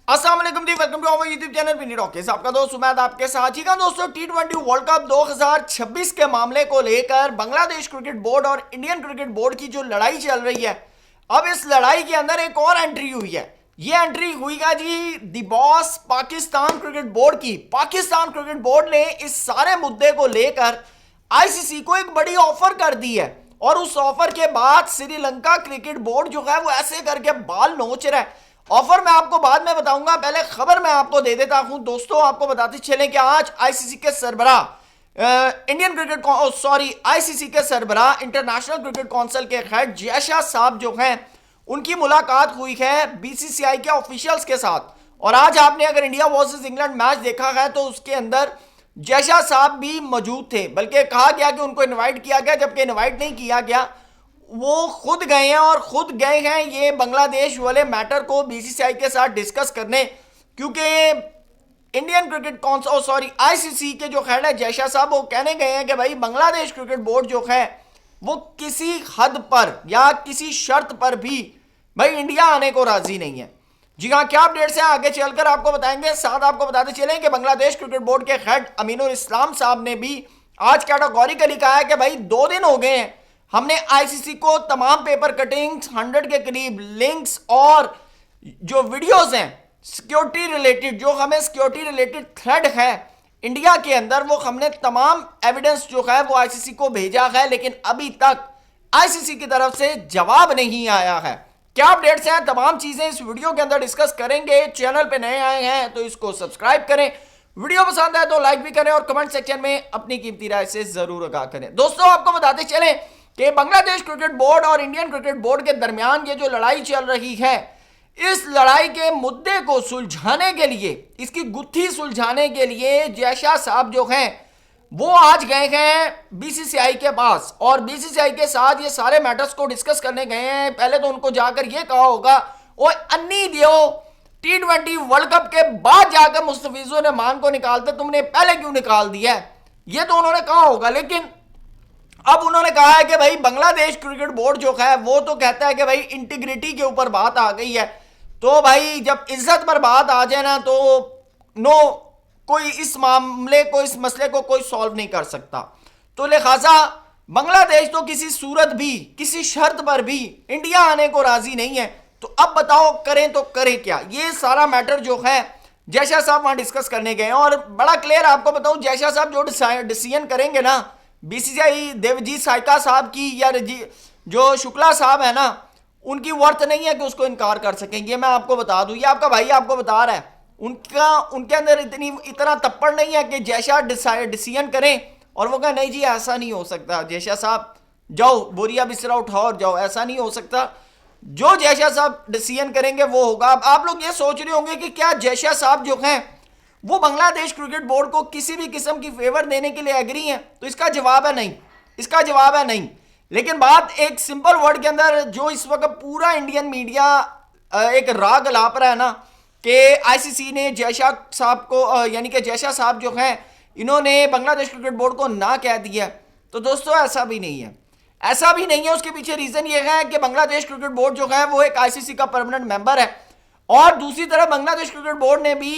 अस्सलाम वालेकुम जी, welcome to our YouTube channel पिनी टॉकीज। आपका दोस्त उमैद आपके साथ ही का। दोस्तों, T20 वर्ल्ड कप 2026 के मामले को लेकर बांग्लादेश क्रिकेट बोर्ड और इंडियन क्रिकेट बोर्ड की जो लड़ाई चल रही है, अब इस लड़ाई के अंदर एक और एंट्री हुई है। ये एंट्री हुई का जी दी बॉस पाकिस्तान क्रिकेट बोर्ड की। पाकिस्तान क्रिकेट बोर्ड ने इस सारे मुद्दे को लेकर आईसीसी को एक बड़ी ऑफर कर दी है, और उस ऑफर के बाद श्रीलंका क्रिकेट बोर्ड जो है वो ऐसे करके बाल नोच रहा है। ऑफर मैं आपको बाद में बताऊंगा, पहले खबर मैं आपको दे देता हूं। दोस्तों, आपको बताते चले कि आज आईसीसी के सरबराह इंडियन क्रिकेट आईसीसी के सरबराह इंटरनेशनल क्रिकेट काउंसिल के हेड जयशाह साहब जो हैं, उनकी मुलाकात हुई है बीसीसीआई के ऑफिशियल्स के साथ। और आज आपने अगर इंडिया वर्सेस इंग्लैंड मैच देखा है तो उसके अंदर जयशाह साहब भी मौजूद थे, बल्कि कहा गया कि उनको इनवाइट किया गया, जबकि इनवाइट नहीं किया गया, वो खुद गए हैं। और खुद गए हैं ये बांग्लादेश वाले मैटर को बीसीसीआई के साथ डिस्कस करने, क्योंकि इंडियन क्रिकेट काउंसिल आईसीसी के जो हेड है जयशाह साहब, वो कहने गए हैं कि भाई बांग्लादेश क्रिकेट बोर्ड जो है वो किसी हद पर या किसी शर्त पर भी भाई इंडिया आने को राजी नहीं है। जी हाँ, क्या अपडेट्स हैं आगे चलकर आपको बताएंगे। साथ आपको बताते चले कि बांग्लादेश क्रिकेट बोर्ड के हेड अमीनुल इस्लाम साहब ने भी आज कैटेगोरिकली कहा है कि भाई 2 दिन हो गए हैं, हमने आईसीसी को तमाम पेपर कटिंग्स 100 के करीब लिंक्स और जो वीडियोस हैं सिक्योरिटी रिलेटेड, जो हमें सिक्योरिटी रिलेटेड थ्रेड है इंडिया के अंदर, वो हमने तमाम एविडेंस जो है वो आईसीसी को भेजा है, लेकिन अभी तक आईसीसी की तरफ से जवाब नहीं आया है। क्या अपडेट्स हैं, तमाम चीजें इस वीडियो के अंदर डिस्कस करेंगे। चैनल पे नए आए हैं तो इसको सब्सक्राइब करें, वीडियो पसंद है तो लाइक भी करें और कमेंट सेक्शन में अपनी कीमती राय से जरूर आगाह करें। दोस्तों, आपको बताते चलें कि बांग्लादेश क्रिकेट बोर्ड और इंडियन क्रिकेट बोर्ड के दरमियान ये जो लड़ाई चल रही है, इस लड़ाई के मुद्दे को सुलझाने के लिए, इसकी गुत्थी सुलझाने के लिए जयशाह साहब जो हैं वो आज गए हैं बीसीसीआई के पास, और बीसीसीआई के साथ ये सारे मैटर्स को डिस्कस करने गए हैं। पहले तो उनको जाकर ये कहा होगा, ओ अन्नी दियो T20 वर्ल्ड कप के बाद जाकर मुस्तफिजुर रहमान को निकालते, तुमने पहले क्यों निकाल दिया है, ये तो उन्होंने कहा होगा। लेकिन अब उन्होंने कहा है कि भाई बांग्लादेश क्रिकेट बोर्ड जो है वो तो कहता है कि भाई इंटीग्रिटी के ऊपर बात आ गई है, तो भाई जब इज्जत पर बात आ जाए ना तो नो, कोई इस मामले को, इस मसले को कोई सॉल्व नहीं कर सकता। तो लिहाजा बांग्लादेश तो किसी सूरत भी, किसी शर्त पर भी इंडिया आने को राजी नहीं है। तो अब बताओ करें तो करें क्या। ये सारा मैटर जो है जयशाह साहब वहां डिस्कस करने गए हैं, और बड़ा क्लियर आपको बताऊं, जयशाह साहब जो डिसीजन करेंगे ना, बीसीसीआई देवजीत साइका साहब की या जो शुक्ला साहब है ना, उनकी वर्थ नहीं है कि उसको इनकार कर सकेंगे। मैं आपको बता दूं, ये आपका भाई आपको बता रहा है, उनके अंदर इतना तप्पड़ नहीं है कि जयशाह डिसीजन करें और वो कहें नहीं जी ऐसा नहीं हो सकता, जयशाह साहब जाओ बोरिया बिस्तरा उठाओ और जाओ, ऐसा नहीं हो सकता। जो जयशाह साहब डिसीजन करेंगे वो होगा। अब आप लोग ये सोच रहे होंगे कि क्या जयशाह साहब जो हैं वो बांग्लादेश क्रिकेट बोर्ड को किसी भी किस्म की फेवर देने के लिए एग्री हैं, तो इसका जवाब है नहीं, इसका जवाब है नहीं। लेकिन बात एक सिंपल वर्ड के अंदर जो इस वक्त पूरा इंडियन मीडिया एक राग लाप रहा है ना, कि आईसीसी ने जयशाह साहब को यानी कि जयशाह साहब जो हैं इन्होंने बांग्लादेश क्रिकेट बोर्ड को ना कह दिया, तो दोस्तों ऐसा भी नहीं है, ऐसा भी नहीं है। उसके पीछे रीजन ये है कि बांग्लादेश क्रिकेट बोर्ड जो है वो एक आईसीसी का परमानेंट मेंबर है, और दूसरी तरफ बांग्लादेश क्रिकेट बोर्ड ने भी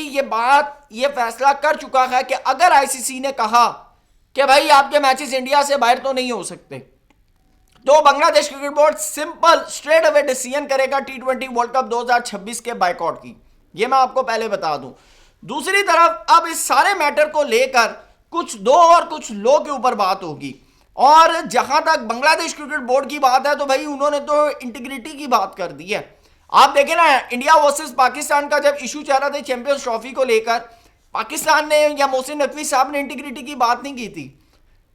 ये फैसला कर चुका है कि अगर आईसीसी ने कहा कि भाई आपके मैचेस इंडिया से बाहर तो नहीं हो सकते, तो Bangladesh cricket board simple straight away decision करेगा T20 वर्ल्ड कप 2026 के बायकॉट की। ये मैं आपको पहले बता दूं। दूसरी तरफ अब इस सारे मैटर को लेकर कुछ दो और कुछ लो के ऊपर बात होगी, और जहां तक बांग्लादेश क्रिकेट बोर्ड की बात है तो भाई उन्होंने तो इंटीग्रिटी की बात कर दी है। आप देखें ना, इंडिया वर्सेस पाकिस्तान का जब इशू चल रहा था चैंपियंस ट्रॉफी को लेकर, पाकिस्तान ने या मोहसिन नकवी साहब ने इंटीग्रिटी की बात नहीं की थी।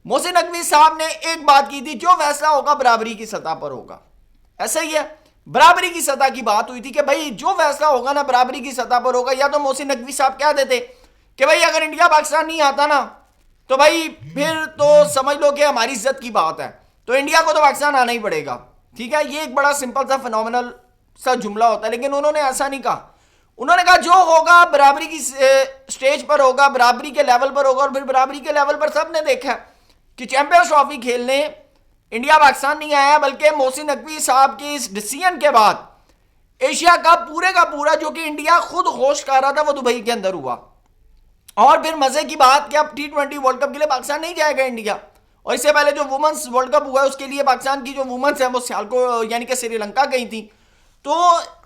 मोहसिन नकवी साहब ने एक बात की थी, जो फैसला होगा बराबरी की सतह पर होगा। ऐसा ही है, बराबरी की सतह की बात हुई थी कि भाई जो फैसला होगा ना बराबरी की सतह पर होगा। या तो मोहसिन नकवी साहब कह देते कि भाई अगर इंडिया पाकिस्तान नहीं आता ना तो भाई फिर तो समझ लो कि हमारी इज्जत की बात है, तो इंडिया को तो पाकिस्तान आना ही पड़ेगा। ठीक है, ये एक बड़ा सिंपल सा फिनोमिनल सा जुमला होता है, लेकिन उन्होंने ऐसा नहीं कहा। उन्होंने कहा जो होगा बराबरी की स्टेज पर होगा, बराबरी के लेवल पर होगा। और फिर बराबरी के लेवल पर सबने देखा कि चैंपियंस ट्रॉफी खेलने इंडिया पाकिस्तान नहीं आया, बल्कि मोहसिन नकवी साहब के इस डिसीजन के बाद एशिया कप पूरे का पूरा जो कि इंडिया खुद होस्ट कर रहा था वो दुबई के अंदर हुआ। और फिर मजे की बात कि अब T20 वर्ल्ड कप के लिए पाकिस्तान नहीं जाएगा इंडिया। और इससे पहले जो वुमेन्स वर्ल्ड कप हुआ है उसके लिए पाकिस्तान की जो वुमेन्स है वो सियालको यानी कि श्रीलंका गई थी। तो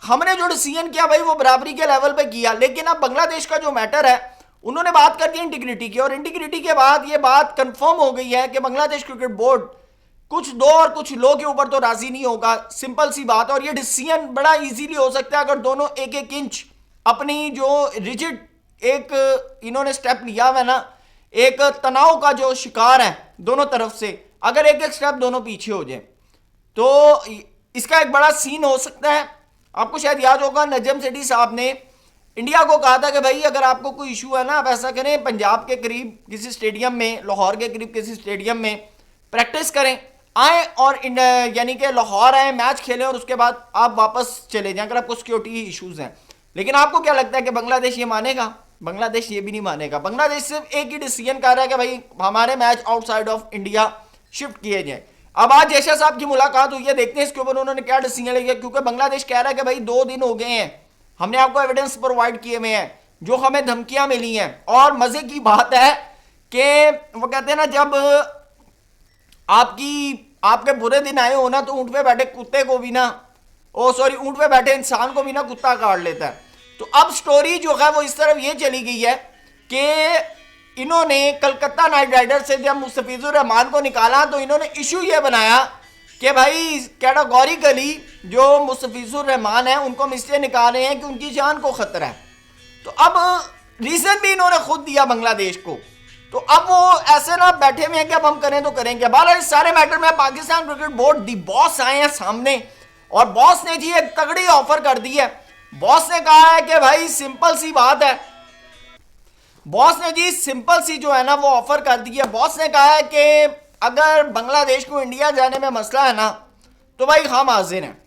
हमने जो डिसीजन किया भाई वो बराबरी के लेवल पे किया। लेकिन अब बांग्लादेश का जो मैटर है उन्होंने बात कर दी इंटीग्रिटी की, और इंटीग्रिटी के बाद ये बात कंफर्म हो गई है कि बांग्लादेश क्रिकेट बोर्ड कुछ दो और कुछ लो के ऊपर तो राजी नहीं होगा। सिंपल सी बात है। और ये डिसीजन बड़ा इजीली हो सकता है अगर दोनों एक एक इंच अपनी जो रिजिड एक इन्होंने स्टेप लिया हुआ है ना, एक तनाव का जो शिकार है दोनों तरफ से, अगर एक एक स्टेप दोनों पीछे हो जाए तो इसका एक बड़ा सीन हो सकता है। आपको शायद याद होगा नजम सेठी साहब ने इंडिया को कहा था कि भाई अगर आपको कोई इशू है ना आप ऐसा करें, पंजाब के करीब किसी स्टेडियम में, लाहौर के करीब किसी स्टेडियम में प्रैक्टिस करें, आए और यानी कि लाहौर आए, मैच खेलें और उसके बाद आप वापस चले जाएं अगर आपको सिक्योरिटी इश्यूज हैं। लेकिन आपको क्या लगता है कि बांग्लादेश ये मानेगा? बांग्लादेश ये भी नहीं मानेगा। बांग्लादेश सिर्फ एक ही डिसीजन कर रहा है कि भाई हमारे match outside of India shift किए जाए। अब आज जैशा साहब की मुलाकात हुई है, देखते हैं इसके ऊपर उन्होंने क्या डिसीजन लिया, क्योंकि बांग्लादेश कह रहा है कि भाई 2 दिन हो गए हैं, हमने आपको एविडेंस प्रोवाइड किए हुए हैं, जो हमें धमकियां मिली हैं। और मजे की बात है कि वो कहते हैं ना, जब आपके बुरे दिन आए हो ना तो ऊंट पे बैठे कुत्ते को भी ना, ऊंट पे बैठे इंसान को भी ना कुत्ता काट लेता है। तो अब स्टोरी जो है वो इस तरफ ये चली गई है कि इन्होंने कलकत्ता नाइट राइडर्स से जब मुस्तफिजुर रहमान को निकाला तो इन्होंने इशू ये बनाया कि भाई कैटेगोरिकली जो मुस्तफिजुर रहमान है उनको हम इसलिए निकाल रहे हैं कि उनकी जान को खतरा है। तो अब रीजन भी इन्होंने खुद दिया बांग्लादेश को। तो अब वो ऐसे ना बैठे हुए हैं कि अब हम करें तो करेंगे। बहरहाल इस सारे मैटर में पाकिस्तान क्रिकेट बोर्ड दी बॉस आए हैं सामने, और बॉस ने जी एक तगड़ी ऑफर कर दी है। बॉस ने कहा है कि भाई सिंपल सी बात है, बॉस ने जी सिंपल सी जो है ना वो ऑफर कर दी है। बॉस ने कहा है कि अगर बांग्लादेश को इंडिया जाने में मसला है ना तो भाई हम हाजिर हैं,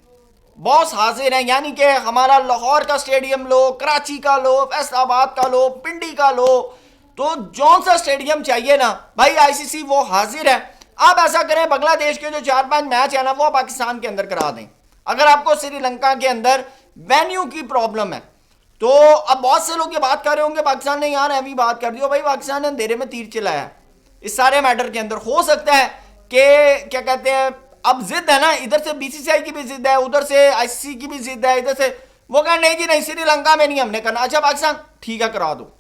बॉस हाजिर हैं। यानी कि हमारा लाहौर का स्टेडियम लो, कराची का लो, फैसलाबाद का लो, पिंडी का लो, तो जौन सा स्टेडियम चाहिए ना भाई आईसीसी वो हाजिर है। आप ऐसा करें, बांग्लादेश के जो 4-5 मैच है ना वो पाकिस्तान के अंदर करा दें। अगर आपको श्रीलंका के अंदर वेन्यू की प्रॉब्लम है तो अब बहुत से लोग ये बात कर रहे होंगे पाकिस्तान ने यार अभी बात कर दी, भाई पाकिस्तान ने अंधेरे में तीर चलाया इस सारे मैटर के अंदर। हो सकता है कि क्या कहते हैं, अब जिद है ना, इधर से बीसीसीआई की भी जिद है, उधर से आईसीसी की भी जिद है, इधर से वो कहें नहीं जी नहीं श्रीलंका में नहीं हमने करना। अच्छा पाकिस्तान ठीक है करा दो,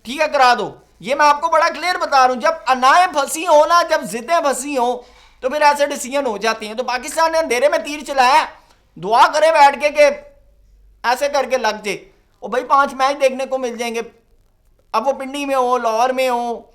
ठीक है करा दो। ये मैं आपको बड़ा क्लियर बता रहा हूं, जब अनाएं फंसी हो ना, जब जिद्दें फंसी हो तो फिर ऐसे डिसीजन हो जाते हैं। तो पाकिस्तान ने अंधेरे में तीर चलाया, दुआ करे बैठ के ऐसे करके लग जाए और भाई 5 मैच देखने को मिल जाएंगे। अब वो पिंडी में हो, लाहौर में हो,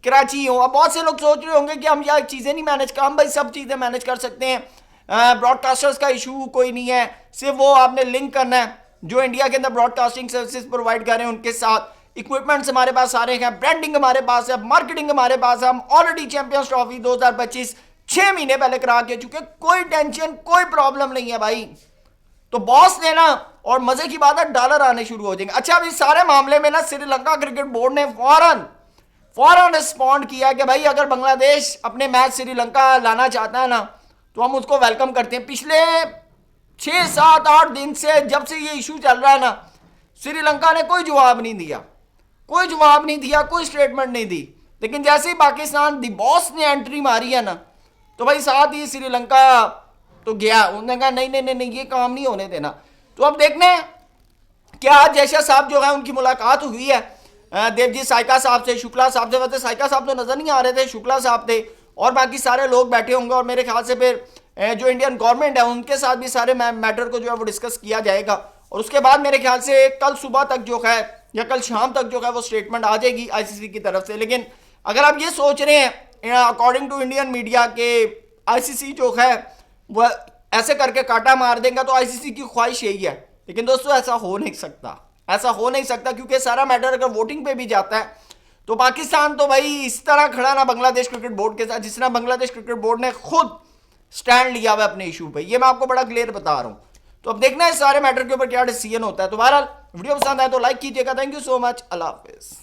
कराची हो। अब बहुत से लोग सोच रहे होंगे कि हम यार चीज़ें नहीं मैनेज कर, हम भाई सब चीज़ें मैनेज कर सकते हैं, ब्रॉडकास्टर्स का इशू कोई नहीं है, सिर्फ वो आपने लिंक करना है जो इंडिया के अंदर ब्रॉडकास्टिंग सर्विसेज प्रोवाइड कर रहे हैं उनके साथ। इक्विपमेंट्स हमारे पास सारे हैं, ब्रांडिंग हमारे पास है, मार्केटिंग हमारे पास है, हम ऑलरेडी चैंपियंस ट्रॉफी 2025 6 महीने पहले करा के चुके, कोई टेंशन कोई प्रॉब्लम नहीं है भाई। तो बॉस ने ना, और मजे की बात है डॉलर आने शुरू हो जाएंगे। अच्छा अब इस सारे मामले में ना श्रीलंका क्रिकेट बोर्ड ने फौरन रिस्पॉन्ड किया कि भाई अगर बांग्लादेश अपने मैच श्रीलंका लाना चाहता है ना तो हम उसको वेलकम करते हैं। पिछले 6, 7, 8 दिन से जब से ये इशू चल रहा है ना, श्रीलंका ने कोई जवाब नहीं दिया, कोई स्टेटमेंट नहीं दी। लेकिन जैसे ही पाकिस्तान दी बॉस ने एंट्री मारी है ना तो भाई साथ ही श्रीलंका तो गया, उन्होंने कहा नहीं ये काम नहीं होने देना। तो अब देखने क्या आज जैशा साहब जो है उनकी मुलाकात हुई है देवजीत साइका साहब से, शुक्ला साहब से। वैसे साइका साहब तो नजर नहीं आ रहे थे, शुक्ला साहब थे और बाकी सारे लोग बैठे होंगे। और मेरे ख्याल से फिर जो इंडियन गवर्नमेंट है उनके साथ भी सारे मैटर को जो है वो डिस्कस किया जाएगा। और उसके बाद मेरे ख्याल से कल सुबह तक जो है या कल शाम तक जो है वो स्टेटमेंट आ जाएगी आईसीसी की तरफ से। लेकिन अगर आप ये सोच रहे हैं अकॉर्डिंग टू इंडियन मीडिया के आईसीसी जो है वह ऐसे करके काटा मार देगा, तो आईसीसी की ख्वाहिश यही है। लेकिन दोस्तों ऐसा हो नहीं सकता, क्योंकि सारा मैटर अगर वोटिंग पे भी जाता है तो पाकिस्तान तो भाई इस तरह खड़ा ना बांग्लादेश क्रिकेट बोर्ड के साथ, जिस तरह बांग्लादेश क्रिकेट बोर्ड ने खुद स्टैंड लिया हुआ अपने इशू पे। ये मैं आपको बड़ा क्लियर बता रहा हूं। तो अब देखना है इस सारे मैटर के ऊपर क्या डिसीजन होता है। तो बहरहाल वीडियो पसंद आए तो लाइक कीजिएगा। Thank you so much, Allah Hafiz.